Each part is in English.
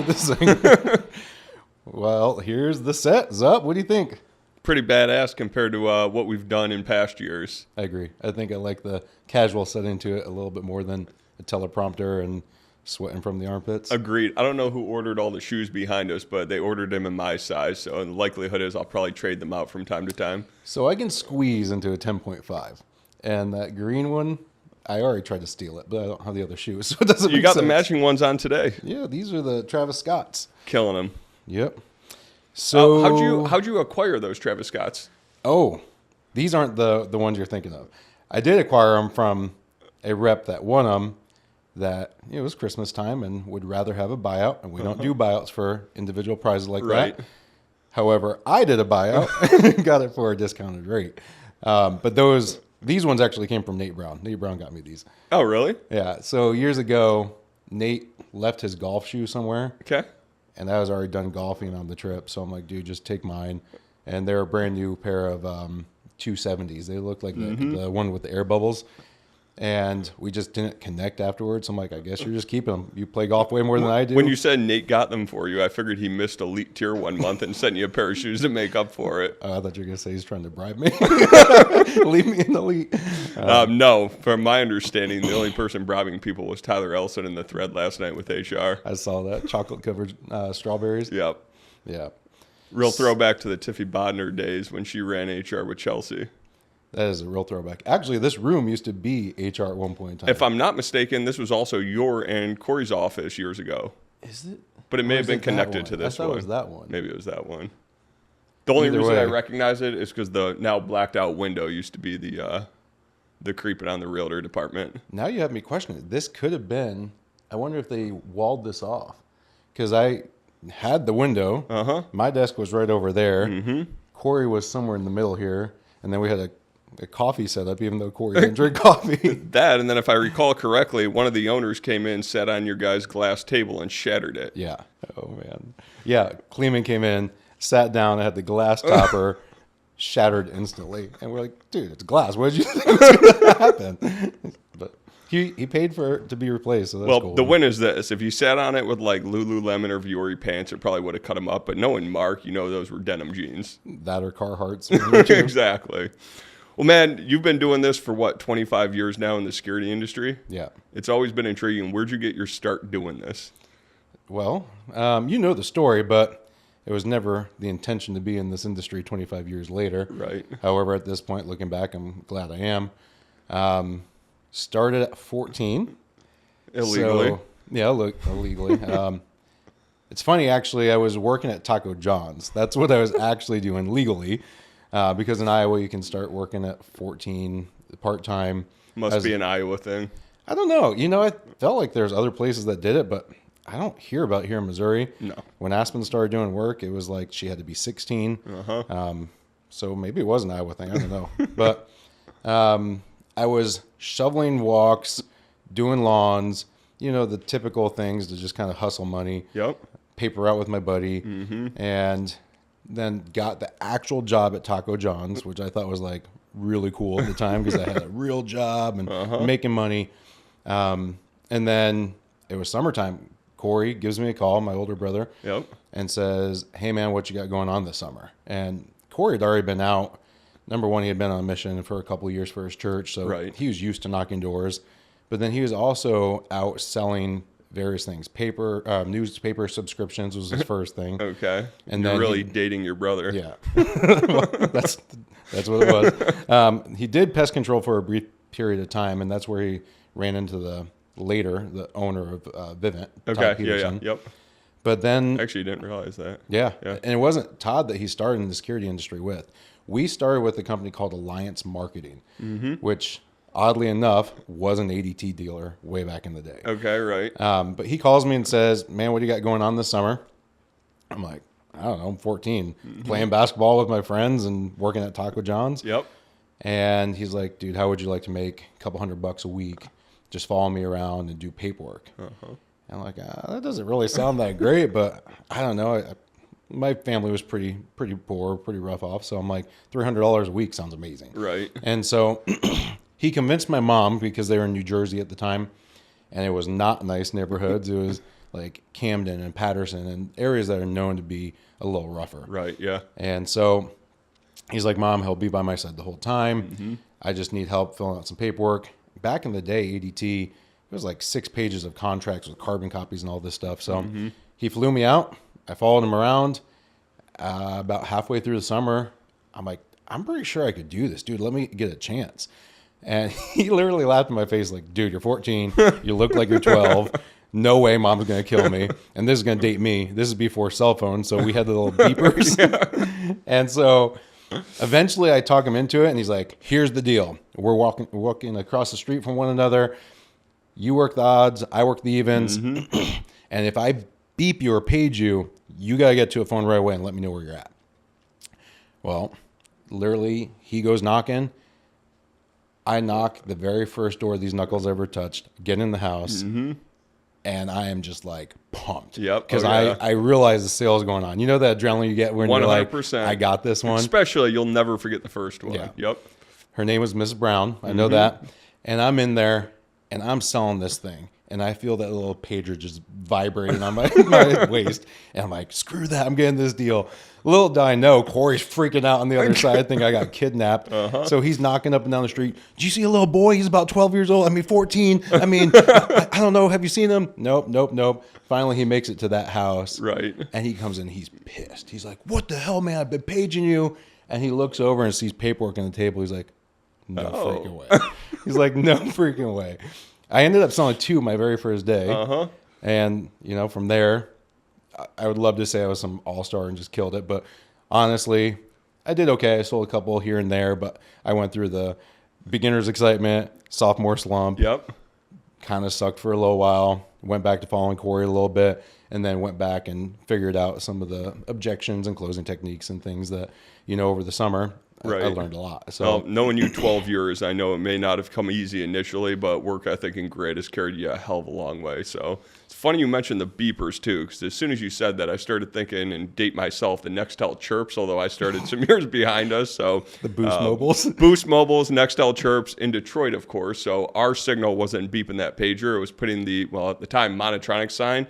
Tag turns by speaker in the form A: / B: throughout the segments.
A: with this thing. Well, here's the set. Zup, what do you think?
B: Pretty badass compared to what we've done in past years.
A: I agree. I think I like the casual setting to it a little bit more than a teleprompter and sweating from the armpits.
B: Agreed. I don't know who ordered all the shoes behind us, but they ordered them in my size, so the likelihood is I'll probably trade them out from time to time.
A: So I can squeeze into a 10.5. And that green one, I already tried to steal it, but I don't have the other shoes, so it doesn't make sense.
B: You got the matching ones on today.
A: Yeah, these are the Travis Scotts.
B: Killing them.
A: Yep. So
B: how'd you acquire those Travis Scotts?
A: Oh, these aren't the ones you're thinking of. I did acquire them from a rep that won them that it was Christmas time and would rather have a buyout, and we don't do buyouts for individual prizes like that. However, I did a buyout and got it for a discounted rate. But these ones actually came from Nate Brown. Nate Brown got me these.
B: Oh, really?
A: Yeah. So years ago, Nate left his golf shoe somewhere.
B: Okay.
A: And I was already done golfing on the trip. So I'm like, dude, just take mine. And they're a brand new pair of 270s. They look like the one with the air bubbles. And we just didn't connect afterwards. I'm like, I guess you're just keeping them. You play golf way more than I do.
B: When you said Nate got them for you, I figured he missed Elite Tier 1 month and sent you a pair of shoes to make up for it.
A: I thought you were going to say he's trying to bribe me. Leave me in Elite.
B: No, from my understanding, the only person bribing people was Tyler Ellison in the thread last night with HR.
A: I saw that. Chocolate-covered strawberries.
B: Yep.
A: Yeah.
B: Real throwback to the Tiffy Bodner days when she ran HR with Chelsea.
A: That is a real throwback. Actually, this room used to be HR at one point in time.
B: If I'm not mistaken, this was also your and Corey's office years ago.
A: Is it?
B: But it may have been connected to this one.
A: I thought it was that one.
B: Maybe it was that one. The only reason I recognize it is because the now blacked out window used to be the creeping on the realtor department.
A: Now you have me questioning. This could have been, I wonder if they walled this off. Because I had the window.
B: Uh-huh.
A: My desk was right over there. Mm-hmm. Corey was somewhere in the middle here. And then we had a coffee set up, even though Corey didn't drink coffee.
B: That, and then if I recall correctly, one of the owners came in, sat on your guys' glass table, and shattered it.
A: Yeah. Oh, man. Yeah, Kleeman came in, sat down, had the glass topper, shattered instantly. And we're like, dude, it's glass. What did you think was going to happen? But he paid for it to be replaced, so that's cool.
B: The win is this. If you sat on it with like Lululemon or Vuori pants, it probably would have cut him up. But knowing Mark, you know those were denim jeans.
A: That or Carhartts.
B: Exactly. Well, man, you've been doing this for, 25 years now in the security industry?
A: Yeah.
B: It's always been intriguing. Where'd you get your start doing this?
A: Well, you know the story, but it was never the intention to be in this industry 25 years later.
B: Right.
A: However, at this point, looking back, I'm glad I am. Started at 14.
B: Illegally.
A: So, yeah, illegally. It's funny, actually, I was working at Taco John's. That's what I was actually doing legally. Because in Iowa, you can start working at 14 part-time.
B: Must be an Iowa thing.
A: I don't know. You know, I felt like there's other places that did it, but I don't hear about here in Missouri.
B: No.
A: When Aspen started doing work, it was like she had to be 16.
B: Uh-huh.
A: So maybe it was an Iowa thing. I don't know. But I was shoveling walks, doing lawns, you know, the typical things to just kind of hustle money.
B: Yep.
A: Paper out with my buddy. Mm-hmm. And then got the actual job at Taco John's, which I thought was like really cool at the time because I had a real job and making money. And then it was summertime. Corey gives me a call, my older brother, and says, hey, man, what you got going on this summer? And Corey had already been out. Number one, he had been on a mission for a couple of years for his church, so he was used to knocking doors. But then he was also out selling various things. Newspaper subscriptions was his first thing.
B: Okay.
A: And
B: You're
A: then
B: really dating your brother.
A: Yeah. Well, that's what it was. He did pest control for a brief period of time, and that's where he ran into the owner of Vivint.
B: Okay.
A: Todd Peterson.
B: Yep.
A: But then
B: actually didn't realize that.
A: Yeah. And it wasn't Todd that he started in the security industry with. We started with a company called Alliance Marketing, which oddly enough, was an ADT dealer way back in the day.
B: Okay, right.
A: But he calls me and says, man, what do you got going on this summer? I'm like, I don't know, I'm 14, playing basketball with my friends and working at Taco John's.
B: Yep.
A: And he's like, dude, how would you like to make a couple $100 a week? Just follow me around and do paperwork. And I'm like, that doesn't really sound that great, but I don't know. My family was pretty poor, pretty rough off. So I'm like, $300 a week sounds amazing.
B: Right.
A: And so he convinced my mom, because they were in New Jersey at the time, and it was not nice neighborhoods. It was like Camden and Patterson and areas that are known to be a little rougher.
B: Right, yeah.
A: And so he's like, Mom, he'll be by my side the whole time. I just need help filling out some paperwork. Back in the day, ADT, it was like 6 pages of contracts with carbon copies and all this stuff. So he flew me out. I followed him around. About halfway through the summer, I'm like, I'm pretty sure I could do this, dude. Let me get a chance. And he literally laughed in my face like, dude, you're 14. You look like you're 12. No way Mom's going to kill me. And this is going to date me. This is before cell phones. So we had the little beepers. And so eventually I talk him into it. And he's like, here's the deal. We're walking across the street from one another. You work the odds. I work the evens. And if I beep you or page you, you got to get to a phone right away and let me know where you're at. Well, literally, he goes knocking. I knock the very first door these knuckles ever touched, get in the house, and I am just like pumped.
B: Yep.
A: Because I realize the sale is going on. You know that adrenaline you get when 100%. You're like, I got this one?
B: Especially, you'll never forget the first one.
A: Yeah.
B: Yep.
A: Her name was Mrs. Brown. I know that. And I'm in there, and I'm selling this thing. And I feel that little pager just vibrating on my waist. And I'm like, screw that. I'm getting this deal. Little did I know, Corey's freaking out on the other side. I think I got kidnapped. So he's knocking up and down the street. Did you see a little boy? He's about 12 years old. 14. I don't know. Have you seen him? Nope. Finally, he makes it to that house.
B: Right.
A: And he comes in. He's pissed. He's like, what the hell, man? I've been paging you. And he looks over and sees paperwork on the table. He's like, no freaking way. He's like, no freaking way. I ended up selling 2 my very first day. And, from there, I would love to say I was some all-star and just killed it. But honestly, I did okay. I sold a couple here and there, but I went through the beginner's excitement, sophomore slump.
B: Yep.
A: Kind of sucked for a little while. Went back to following Corey a little bit, and then went back and figured out some of the objections and closing techniques and things that, over the summer. Right. I learned a lot. So
B: knowing you 12 years, I know it may not have come easy initially, but work ethic and grit has carried you a hell of a long way. So it's funny you mentioned the beepers too, because as soon as you said that, I started thinking, and date myself, the Nextel chirps, although I started some years behind us. So
A: the Boost Mobiles.
B: Boost Mobiles, Nextel chirps in Detroit, of course. So our signal wasn't beeping that pager. It was putting the, at the time, Monotronic sign.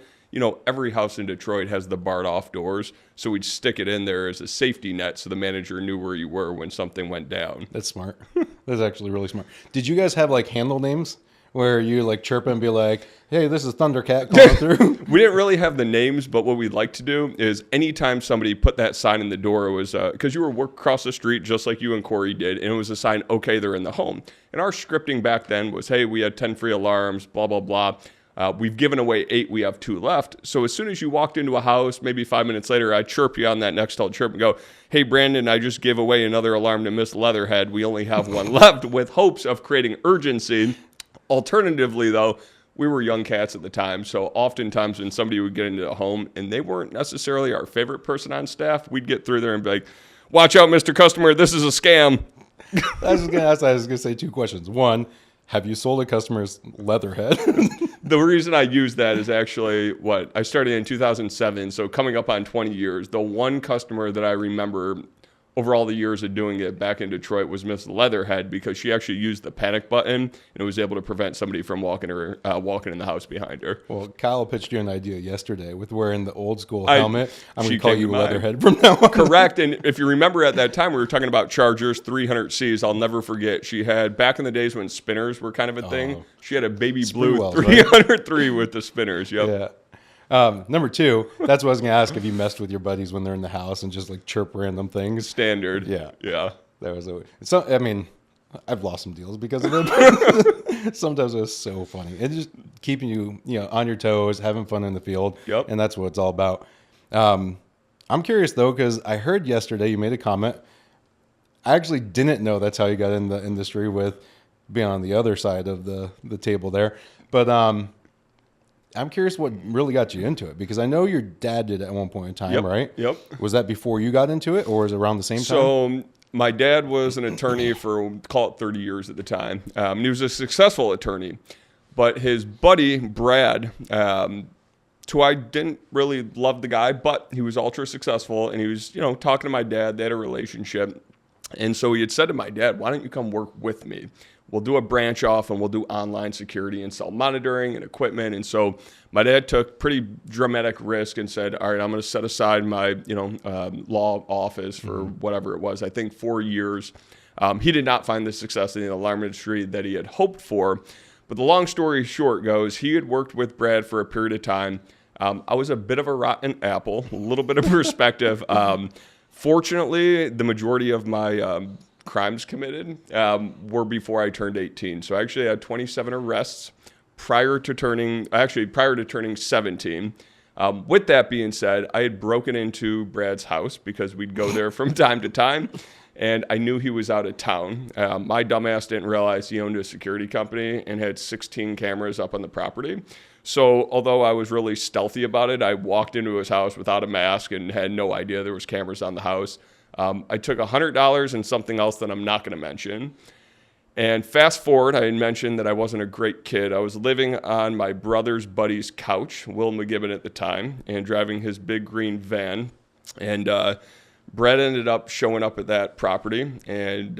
B: Every house in Detroit has the barred off doors, so we'd stick it in there as a safety net so the manager knew where you were when something went down.
A: That's smart. That's actually really smart. Did you guys have handle names where you chirp and be like, hey, this is Thundercat calling through?
B: We didn't really have the names, but what we'd like to do is anytime somebody put that sign in the door, it was because you were working across the street just like you and Corey did, and it was a sign, okay, they're in the home. And our scripting back then was, hey, we had 10 free alarms, blah, blah, blah. We've given away 8. We have 2 left. So as soon as you walked into a house, maybe 5 minutes later, I'd chirp you on that Nextel chirp and go, hey, Brandon, I just gave away another alarm to Miss Leatherhead. We only have 1 left, with hopes of creating urgency. Alternatively, though, we were young cats at the time. So oftentimes when somebody would get into a home and they weren't necessarily our favorite person on staff, we'd get through there and be like, watch out, Mr. Customer, this is a scam.
A: I was going to say 2 questions. 1, have you sold a customer's Leatherhead?
B: The reason I use that is actually I started in 2007, so coming up on 20 years. The one customer that I remember over all the years of doing it back in Detroit was Miss Leatherhead, because she actually used the panic button and it was able to prevent somebody from walking in the house behind her.
A: Well, Kyle pitched you an idea yesterday with wearing the old school helmet. I'm going to call you Leatherhead
B: from
A: now on.
B: Correct. And if you remember at that time, we were talking about Chargers 300Cs. I'll never forget. She had, back in the days when spinners were kind of a thing, she had a baby blue 303 right? With the spinners. Yep.
A: Yeah. Number 2, that's what I was going to ask, if you messed with your buddies when they're in the house and just chirp random things.
B: Standard.
A: Yeah.
B: Yeah.
A: That was I've lost some deals because of it. Sometimes it was so funny. It's just keeping you, on your toes, having fun in the field.
B: Yep.
A: And that's what it's all about. I'm curious though, because I heard yesterday you made a comment. I actually didn't know that's how you got in the industry, with being on the other side of the table there. But, I'm curious what really got you into it, because I know your dad did it at one point in time, right?
B: Yep.
A: Was that before you got into it, or was it around the same time?
B: So my dad was an attorney for, call it 30 years at the time. He was a successful attorney, but his buddy, Brad, who I didn't really love the guy, but he was ultra successful, and he was, talking to my dad. They had a relationship. And so he had said to my dad, why don't you come work with me? we'll do a branch off and we'll do online security and cell monitoring and equipment. And so my dad took pretty dramatic risk and said, all right, I'm going to set aside my, law office for whatever it was. I think 4 years. He did not find the success in the alarm industry that he had hoped for. But the long story short goes, he had worked with Brad for a period of time. I was a bit of a rotten apple, a little bit of perspective. Fortunately, the majority of my crimes committed were before I turned 18. So I actually had 27 arrests prior to turning 17. With that being said, I had broken into Brad's house because we'd go there from time to time. And I knew he was out of town. My dumbass didn't realize he owned a security company and had 16 cameras up on the property. So although I was really stealthy about it, I walked into his house without a mask and had no idea there was cameras on the house. I took $100 and something else that I'm not going to mention. And fast forward, I had mentioned that I wasn't a great kid. I was living on my brother's buddy's couch, Will McGibbon at the time, and driving his big green van. And Brett ended up showing up at that property and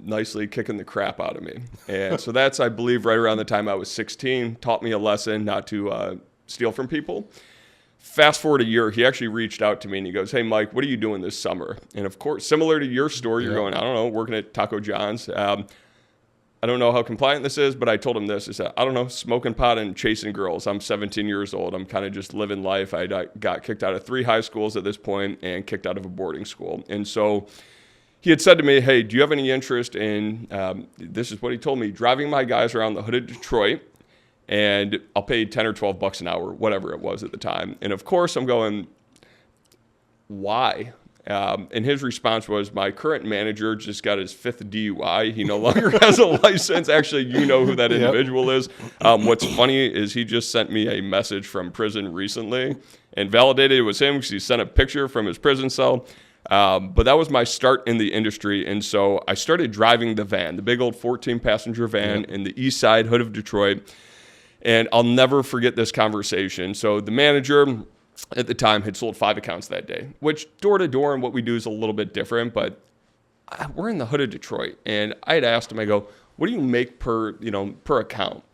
B: nicely kicking the crap out of me. And so that's, I believe, right around the time I was 16, taught me a lesson not to steal from people. Fast forward a year, he actually reached out to me and he goes, hey, Mike, what are you doing this summer? And of course, similar to your story, you're going, I don't know, working at Taco John's. I don't know how compliant this is, but I told him this, is that, I don't know, smoking pot and chasing girls. I'm 17 years old. I'm kind of just living life. I got kicked out of 3 high schools at this point and kicked out of a boarding school. And so he had said to me, hey, do you have any interest in, this is what he told me, driving my guys around the hood of Detroit, and I'll pay 10 or 12 bucks an hour, whatever it was at the time. And of course I'm going, why? And his response was, my current manager just got his 5th DUI. He no longer has a license. Actually, you know who that individual is. What's funny is he just sent me a message from prison recently and validated it was him because he sent a picture from his prison cell. But that was my start in the industry. And so I started driving the van, the big old 14-passenger van in the east side hood of Detroit. And I'll never forget this conversation. So the manager at the time had sold 5 accounts that day, which door to door and what we do is a little bit different, but we're in the hood of Detroit. And I had asked him, I go, what do you make per account?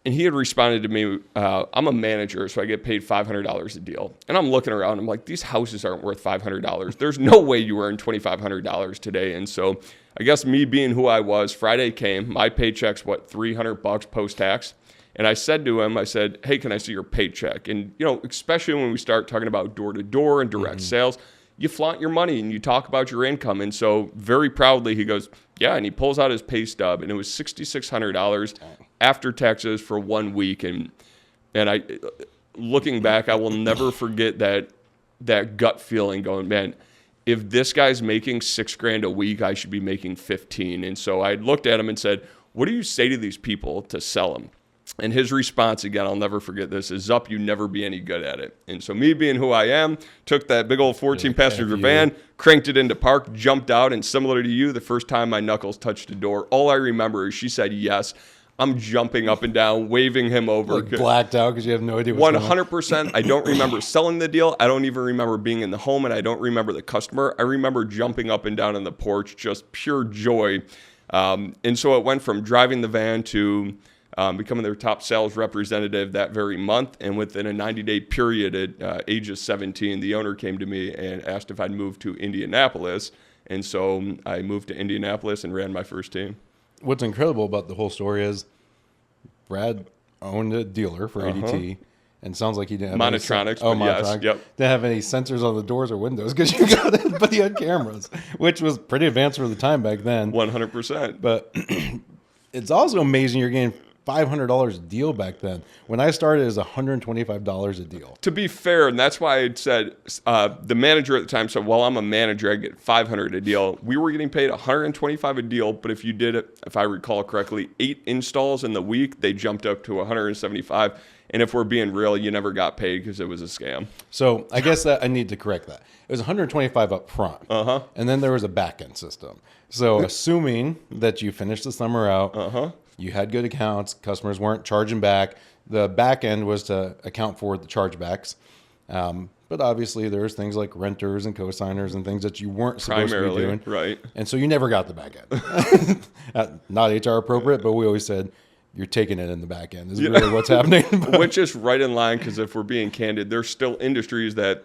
B: And he had responded to me, I'm a manager, so I get paid $500 a deal. And I'm looking around, I'm like, these houses aren't worth $500. There's no way you earn $2,500 today. And so I guess me being who I was, Friday came, my paycheck's $300 post-tax. And I said to him, I said, hey, can I see your paycheck? And, especially when we start talking about door-to-door and direct sales, you flaunt your money and you talk about your income. And so very proudly, he goes, yeah, and he pulls out his pay stub, and it was $6,600 after taxes for 1 week. And I, looking back, I will never forget that gut feeling going, man, if this guy's making $6,000 a week, I should be making 15. And so I looked at him and said, what do you say to these people to sell them? And his response, again, I'll never forget this, is, Zup, you never be any good at it. And so me being who I am, took that big old 14-passenger van, cranked it into park, jumped out, and similar to you, the first time my knuckles touched the door, all I remember is she said yes. I'm jumping up and down, waving him over.
A: Like blacked out because you have no idea what's going on.
B: 100%. I don't remember selling the deal. I don't even remember being in the home, and I don't remember the customer. I remember jumping up and down on the porch, just pure joy. And so it went from driving the van to becoming their top sales representative that very month. And within a 90-day period at age of 17, the owner came to me and asked if I'd move to Indianapolis. And so I moved to Indianapolis and ran my first team.
A: What's incredible about the whole story is Brad owned a dealer for ADT, and sounds like he didn't have
B: Monotronics.
A: Monotronics.
B: Yes,
A: didn't have any sensors on the doors or windows because you got it, but he had cameras, which was pretty advanced for the time back then.
B: 100%.
A: But it's also amazing you're getting $500 a deal back then. When I started, it was $125 a deal.
B: To be fair, and that's why I said the manager at the time said, well, I'm a manager, I get $500 a deal. We were getting paid $125 a deal, but if you did it, if I recall correctly, 8 installs in the week, they jumped up to $175. And if we're being real, you never got paid because it was a scam.
A: So I guess that I need to correct that. It was $125 up front, and then there was a back-end system. So assuming that you finished the summer out, you had good accounts, customers weren't charging back. The back end was to account for the chargebacks. But but obviously there's things like renters and co-signers and things that you weren't supposed to be doing.
B: Right.
A: And so you never got the back end. Not HR appropriate, but we always said, you're taking it in the back end is really what's happening.
B: Which is right in line, because if we're being candid, there's still industries that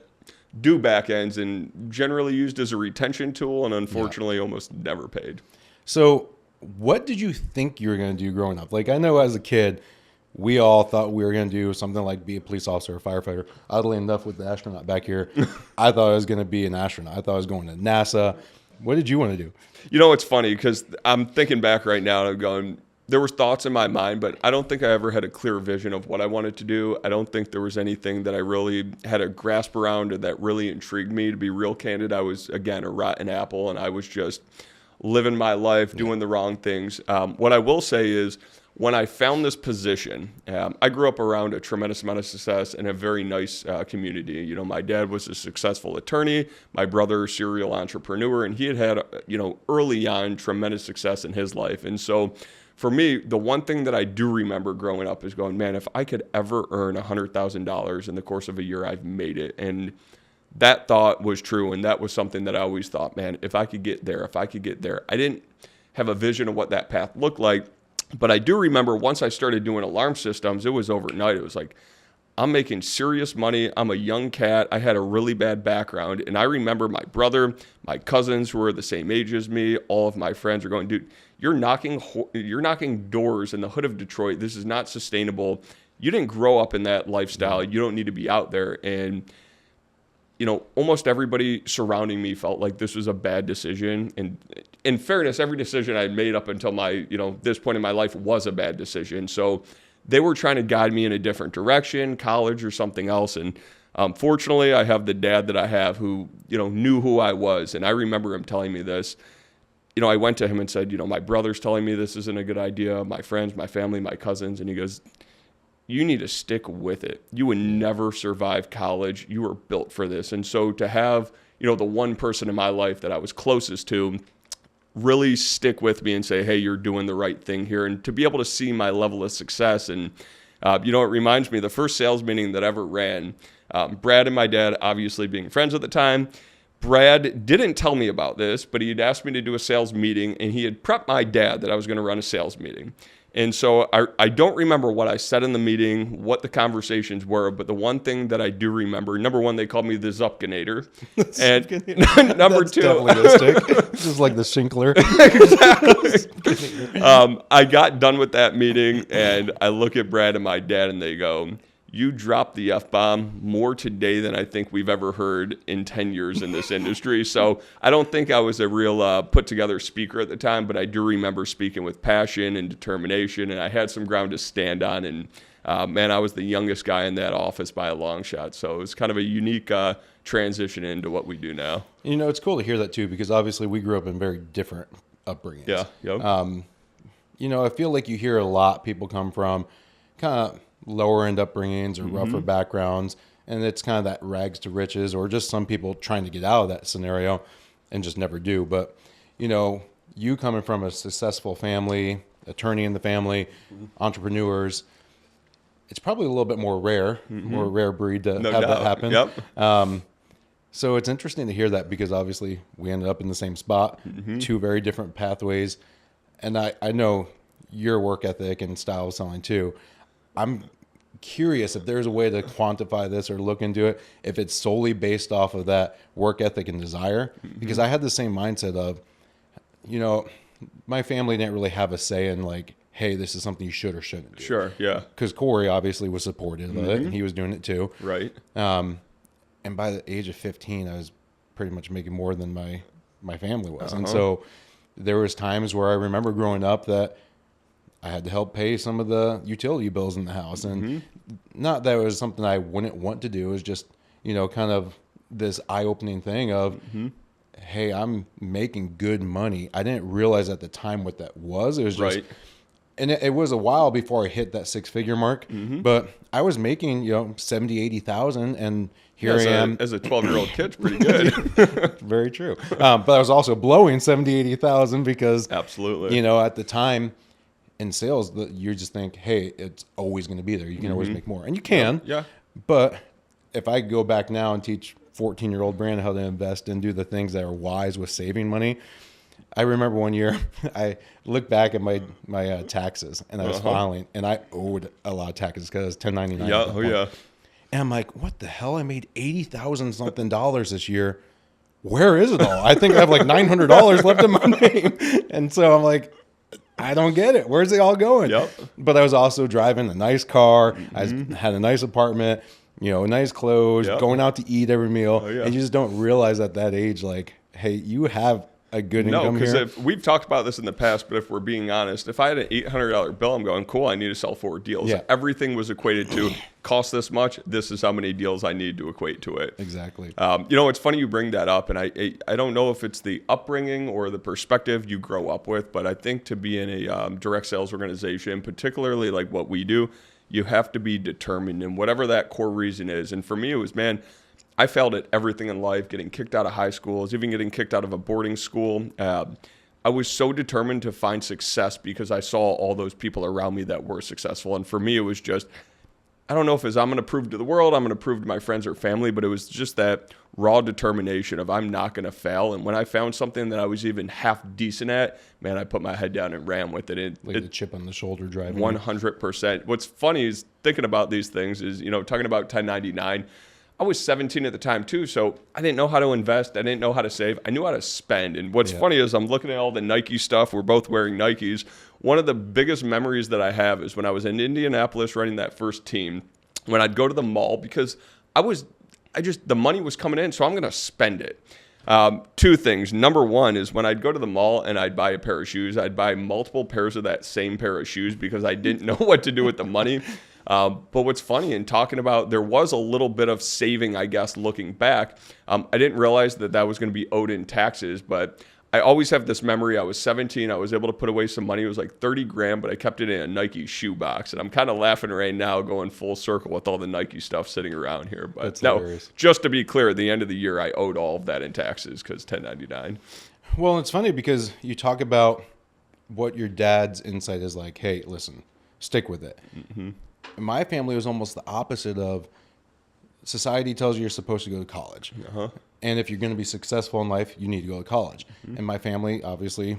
B: do back ends and generally used as a retention tool, and unfortunately almost never paid.
A: So what did you think you were going to do growing up? Like, I know as a kid, we all thought we were going to do something like be a police officer or firefighter. Oddly enough, with the astronaut back here, I thought I was going to be an astronaut. I thought I was going to NASA. What did you want to do?
B: You know, it's funny because I'm thinking back right now and I'm going, there was thoughts in my mind, but I don't think I ever had a clear vision of what I wanted to do. I don't think there was anything that I really had a grasp around or that really intrigued me. To be real candid, I was, again, a rotten apple, and I was just living my life, doing the wrong things. What I will say is, when I found this position, I grew up around a tremendous amount of success in a very nice community. You know, my dad was a successful attorney, my brother, serial entrepreneur, and he had, early on tremendous success in his life. And so for me, the one thing that I do remember growing up is going, man, if I could ever earn $100,000 in the course of a year, I've made it. And that thought was true, and that was something that I always thought, man, if I could get there. I didn't have a vision of what that path looked like, but I do remember once I started doing alarm systems, it was overnight. It was like, I'm making serious money. I'm a young cat. I had a really bad background, and I remember my brother, my cousins who were the same age as me, all of my friends were going, dude, you're knocking doors in the hood of Detroit. This is not sustainable. You didn't grow up in that lifestyle. You don't need to be out there. And almost everybody surrounding me felt like this was a bad decision. And in fairness, every decision I made up until my, this point in my life was a bad decision. So they were trying to guide me in a different direction, college or something else. And fortunately, I have the dad that I have who, knew who I was. And I remember him telling me this. I went to him and said, my brother's telling me this isn't a good idea. My friends, my family, my cousins. And he goes, you need to stick with it. You would never survive college. You were built for this. And so to have, the one person in my life that I was closest to really stick with me and say, hey, you're doing the right thing here. And to be able to see my level of success. And, it reminds me, the first sales meeting that I ever ran, Brad and my dad, obviously being friends at the time, Brad didn't tell me about this, but he had asked me to do a sales meeting, and he had prepped my dad that I was going to run a sales meeting. And so I don't remember what I said in the meeting, what the conversations were, but the one thing that I do remember, number one, they called me the Zuppkenator. And number two,
A: definitely a stick. Just like the Shinkler.
B: Exactly. I got done with that meeting, and I look at Brad and my dad, and they go, you dropped the F-bomb more today than I think we've ever heard in 10 years in this industry. So I don't think I was a real put-together speaker at the time, but I do remember speaking with passion and determination, and I had some ground to stand on. And, man, I was the youngest guy in that office by a long shot. So it was kind of a unique transition into what we do now.
A: It's cool to hear that, too, because obviously we grew up in very different upbringings.
B: Yeah. Yep.
A: I feel like you hear a lot people come from kind of lower end upbringings or rougher backgrounds, and it's kind of that rags to riches, or just some people trying to get out of that scenario and just never do. But you coming from a successful family, attorney in the family, entrepreneurs, it's probably a little bit more rare, more rare breed to have that happen.
B: Yep.
A: So it's interesting to hear that, because obviously we ended up in the same spot, two very different pathways. And I know your work ethic and style of selling too. I'm curious if there's a way to quantify this or look into it, if it's solely based off of that work ethic and desire. Because I had the same mindset of, my family didn't really have a say in like, hey, this is something you should or shouldn't do.
B: Sure, yeah.
A: Because Corey obviously was supportive of it, and he was doing it too.
B: Right.
A: And by the age of 15, I was pretty much making more than my family was. And so there was times where I remember growing up that I had to help pay some of the utility bills in the house. And not that it was something I wouldn't want to do. It was just, kind of this eye-opening thing of, hey, I'm making good money. I didn't realize at the time what that was. It was just, and it was a while before I hit that six-figure mark. But I was making, 70, 80,000, and here I am.
B: As a 12-year-old kid, it's pretty good.
A: Very true. But I was also blowing 70, 80,000 because,
B: absolutely,
A: at the time, in sales, you just think, hey, it's always going to be there. You can always make more. And you can.
B: Yeah.
A: But if I go back now and teach 14-year-old Brandon how to invest and do the things that are wise with saving money, I remember one year I looked back at my taxes and I was filing, and I owed a lot of taxes because I was 1099.
B: Yeah, oh yeah.
A: And I'm like, what the hell? I made $80,000 something this year. Where is it all? I think I have like $900 left in my name. And so I'm like, I don't get it. Where's it all going?
B: Yep.
A: But I was also driving a nice car. I had a nice apartment, nice clothes, going out to eat every meal.
B: Oh, yeah.
A: And you just don't realize at that age, like, hey, you have a good income here.
B: No, because we've talked about this in the past, but if we're being honest, if I had an $800 bill, I'm going, cool, I need to sell 4 deals.
A: Yeah.
B: Everything was equated to cost this much. This is how many deals I need to equate to it.
A: Exactly.
B: It's funny you bring that up, and I don't know if it's the upbringing or the perspective you grow up with, but I think to be in a direct sales organization, particularly like what we do, you have to be determined in whatever that core reason is. And for me, it was, man, I failed at everything in life, getting kicked out of high school, even getting kicked out of a boarding school. I was so determined to find success because I saw all those people around me that were successful. And for me, it was just, I don't know if it's I'm going to prove to the world, I'm going to prove to my friends or family, but it was just that raw determination of I'm not going to fail. And when I found something that I was even half decent at, man, I put my head down and ran with it.
A: Like the chip on the shoulder driving.
B: 100%. What's funny is thinking about these things is, talking about 1099, I was 17 at the time too, so I didn't know how to invest. I didn't know how to save. I knew how to spend. And what's funny is I'm looking at all the Nike stuff. We're both wearing Nikes. One of the biggest memories that I have is when I was in Indianapolis running that first team, when I'd go to the mall because the money was coming in, so I'm going to spend it. 2 things. Number one is when I'd go to the mall and I'd buy a pair of shoes, I'd buy multiple pairs of that same pair of shoes because I didn't know what to do with the money. But what's funny in talking about, there was a little bit of saving, I guess, looking back. I didn't realize that was going to be owed in taxes, but I always have this memory. I was 17. I was able to put away some money. It was like 30 grand, but I kept it in a Nike shoe box. And I'm kind of laughing right now going full circle with all the Nike stuff sitting around here. But
A: That's
B: no,
A: hilarious.
B: just to be clear, at the end of the year, I owed all of that in taxes because 1099.
A: Well, it's funny because you talk about what your dad's insight is like, hey, listen, stick with it. Mm-hmm. My family was almost the opposite of society tells you you're supposed to go to college. And if you're going to be successful in life, you need to go to college. And my family obviously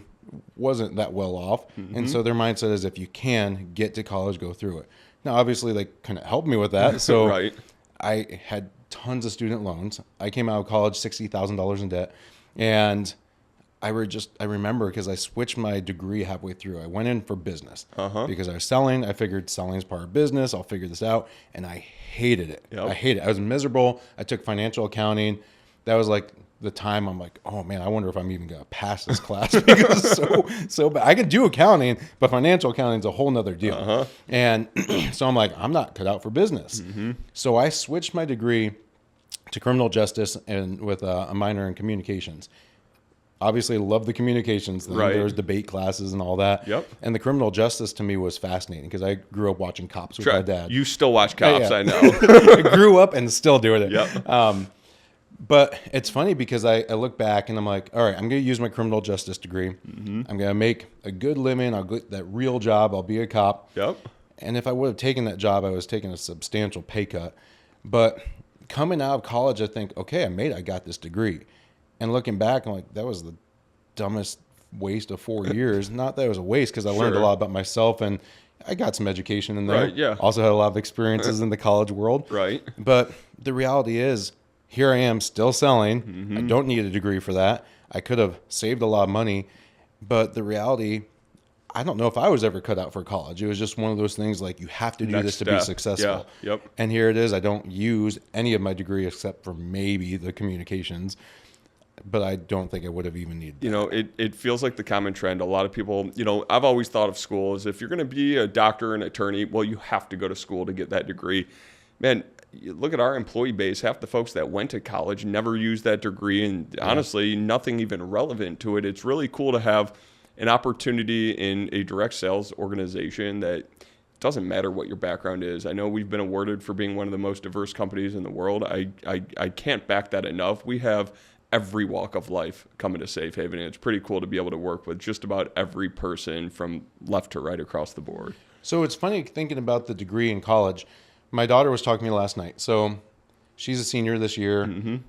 A: wasn't that well off. And so their mindset is if you can get to college, go through it. Now, obviously, they couldn't help me with that. So
B: Right.
A: I had tons of student loans. I came out of college $60,000 in debt. And I remember because I switched my degree halfway through. I went in for business because I was selling. I figured selling is part of business. I'll figure this out. And I hated it.
B: Yep.
A: I hated it. I was miserable. I took financial accounting. That was like the time I'm like, oh man, I wonder if I'm even going to pass this class because it's so bad. I can do accounting, but financial accounting is a whole nother deal. And so I'm like, I'm not cut out for business. So I switched my degree to criminal justice and with a minor in communications. Obviously, love the communications thing.
B: Right.
A: There was debate classes and all that.
B: Yep.
A: And the criminal justice to me was fascinating because I grew up watching Cops with my dad.
B: You still watch Cops, I know.
A: I grew up and still doing it.
B: Yep.
A: But it's funny because I look back and I'm like, all right, I'm going to use my criminal justice degree. I'm going to make a good living. I'll get that real job. I'll be a cop.
B: Yep.
A: And if I would have taken that job, I was taking a substantial pay cut. But coming out of college, I think, okay, I got this degree. And looking back, I'm like, that was the dumbest waste of 4 years. Not that it was a waste because I learned a lot about myself and I got some education in there.
B: Right, yeah.
A: Also had a lot of experiences in the college world.
B: Right.
A: But the reality is, here I am still selling. I don't need a degree for that. I could have saved a lot of money. But the reality, I don't know if I was ever cut out for college. It was just one of those things like you have to do this to be successful.
B: Yeah. Yep.
A: And here it is. I don't use any of my degree except for maybe the communications. But I don't think I would have even needed that.
B: It feels like the common trend. A lot of people, I've always thought of school as if you're going to be a doctor and attorney, well, you have to go to school to get that degree. Man, you look at our employee base, half the folks that went to college never used that degree, and honestly, nothing even relevant to it. It's really cool to have an opportunity in a direct sales organization that doesn't matter what your background is. I know we've been awarded for being one of the most diverse companies in the world. I can't back that enough. We have every walk of life coming to Safe Haven, and it's pretty cool to be able to work with just about every person from left to right across the board.
A: So it's funny thinking about the degree in college. My daughter was talking to me last night. So she's a senior this year.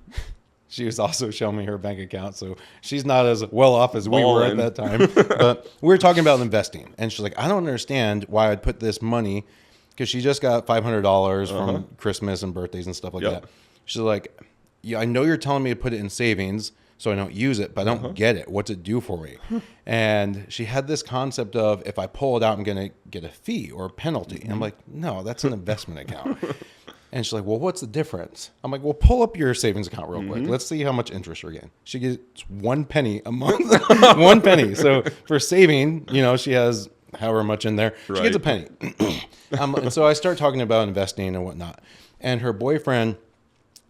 A: She was also showing me her bank account, so she's not as well off as we were at that time. But we were talking about investing, and she's like, I don't understand why I'd put this money, because she just got $500 from Christmas and birthdays and stuff like that. She's like, yeah, I know you're telling me to put it in savings so I don't use it, but I don't get it. What's it do for me? And she had this concept of, if I pull it out, I'm going to get a fee or a penalty. And I'm like, no, that's an investment account. And she's like, well, what's the difference? I'm like, well, pull up your savings account real quick. Let's see how much interest you're getting. She gets 1 penny a month. 1 penny. So for saving, she has however much in there. She gets a penny. And so I start talking about investing and whatnot. And her boyfriend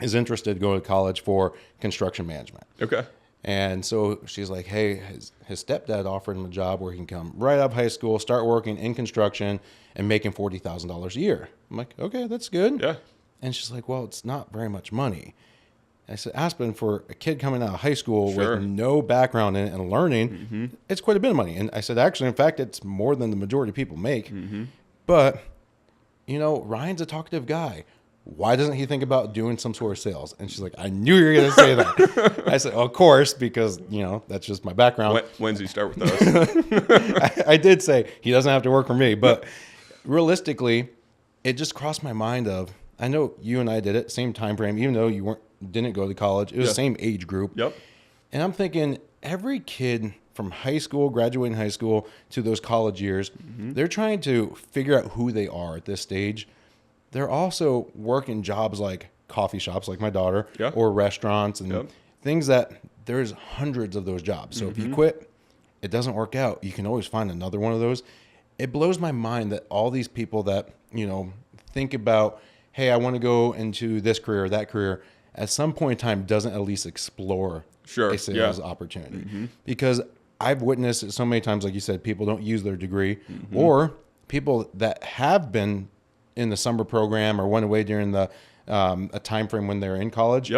A: is interested to go to college for construction management.
B: Okay.
A: And so she's like, hey, his stepdad offered him a job where he can come right out of high school, start working in construction and making $40,000 a year. I'm like, okay, that's good.
B: Yeah.
A: And she's like, well, it's not very much money. I said, Aspen, for a kid coming out of high school with no background in it and learning, it's quite a bit of money. And I said, actually, in fact, it's more than the majority of people make. But, Ryan's a talkative guy. Why doesn't he think about doing some sort of sales? And she's like, I knew you were going to say that. I said, of course, because, that's just my background.
B: When's he start with us?
A: I did say he doesn't have to work for me. But realistically, it just crossed my mind of, I know you and I did it, same time frame, even though you didn't go to college. It was the same age group.
B: Yep.
A: And I'm thinking every kid from high school, graduating high school to those college years, they're trying to figure out who they are at this stage. They're also working jobs like coffee shops, like my daughter, or restaurants and things that there's hundreds of those jobs. So if you quit, it doesn't work out, you can always find another one of those. It blows my mind that all these people that, think about, hey, I want to go into this career or that career, at some point in time doesn't at least explore a sales opportunity. Because I've witnessed it so many times, like you said, people don't use their degree, or people that have been in the summer program or went away during the a time frame when they're in college.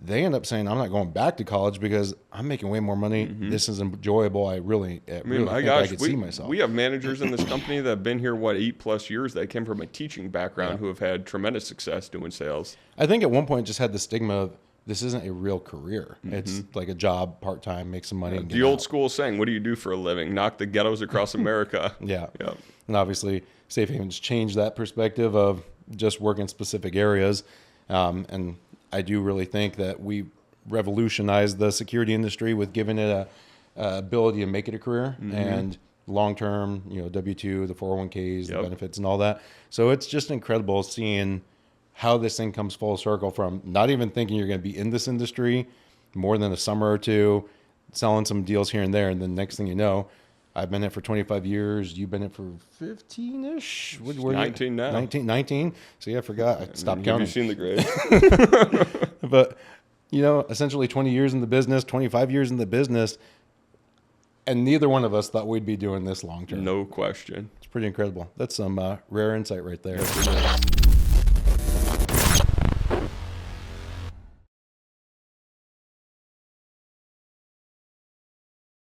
A: They end up saying, I'm not going back to college because I'm making way more money. This is enjoyable. I really think I could see myself.
B: We have managers in this company that have been here, 8+ years, that came from a teaching background who have had tremendous success doing sales.
A: I think at one point just had the stigma of, this isn't a real career. It's like a job, part-time, make some money. And
B: the old school saying, what do you do for a living? Knock the ghettos across America.
A: And obviously, Safe Haven's changed that perspective of just work in specific areas. And I do really think that we revolutionized the security industry with giving it a ability to make it a career and long-term, W-2, the 401ks, the benefits and all that. So it's just incredible seeing how this thing comes full circle from not even thinking you're going to be in this industry more than a summer or two, selling some deals here and there. And then next thing you know, I've been in it for 25 years. You've been in it for 15-ish?
B: 19 now.
A: 19. So yeah, I forgot. I stopped counting.
B: Have you seen the grade?
A: But, essentially 20 years in the business, 25 years in the business, and neither one of us thought we'd be doing this long term.
B: No question.
A: It's pretty incredible. That's some rare insight right there.